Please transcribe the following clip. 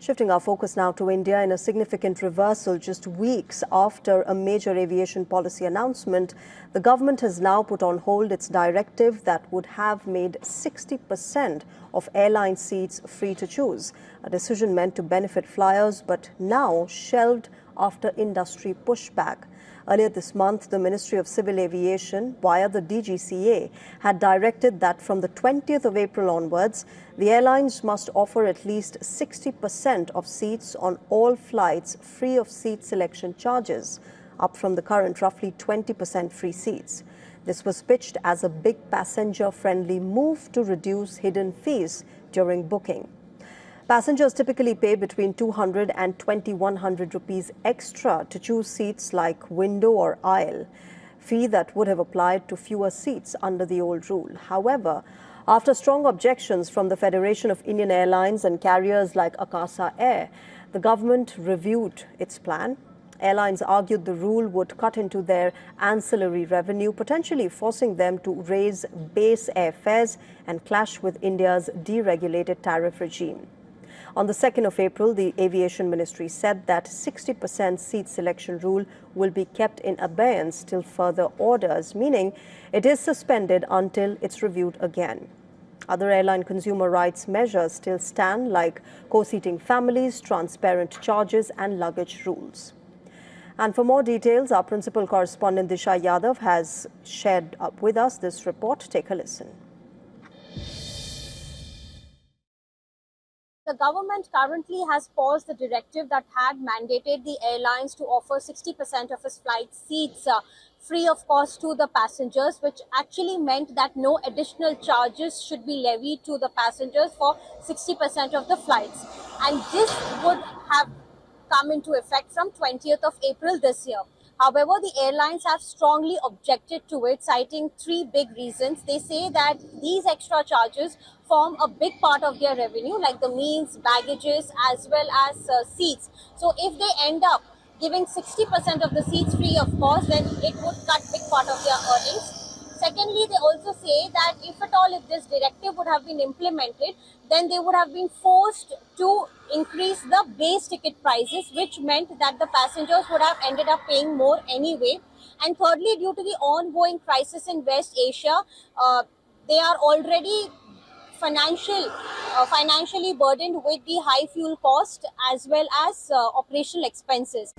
Shifting our focus now to India in a significant reversal just weeks after a major aviation policy announcement, the government has now put on hold its directive that would have made 60% of airline seats free to choose, a decision meant to benefit flyers but now shelved after industry pushback. Earlier this month, the Ministry of Civil Aviation, via the DGCA, had directed that from the 20th of April onwards, the airlines must offer at least 60% of seats on all flights free of seat selection charges, up from the current roughly 20% free seats. This was pitched as a big passenger-friendly move to reduce hidden fees during booking. Passengers typically pay between 200 and 2100 rupees extra to choose seats like window or aisle, fee that would have applied to fewer seats under the old rule. However, after strong objections from the Federation of Indian Airlines and carriers like Akasa Air, the government reviewed its plan. Airlines argued the rule would cut into their ancillary revenue, potentially forcing them to raise base airfares and clash with India's deregulated tariff regime. On the 2nd of April, the Aviation Ministry said that 60% seat selection rule will be kept in abeyance till further orders, meaning it is suspended until it's reviewed again. Other airline consumer rights measures still stand, like co-seating families, transparent charges and luggage rules. And for more details, our principal correspondent Disha Yadav has shared up with us this report. Take a listen. The government currently has paused the directive that had mandated the airlines to offer 60% of its flight seats free of cost to the passengers, which actually meant that no additional charges should be levied to the passengers for 60% of the flights. And this would have come into effect from 20th of April this year. However, the airlines have strongly objected to it, citing three big reasons. They say that these extra charges form a big part of their revenue, like the meals, baggages, as well as seats. So if they end up giving 60% of the seats free of cost, then it would cut big part of their earnings. Secondly, they also say that if this directive would have been implemented, then they would have been forced to increase the base ticket prices, which meant that the passengers would have ended up paying more anyway. And thirdly, due to the ongoing crisis in West Asia, they are already financially burdened with the high fuel cost as well as operational expenses.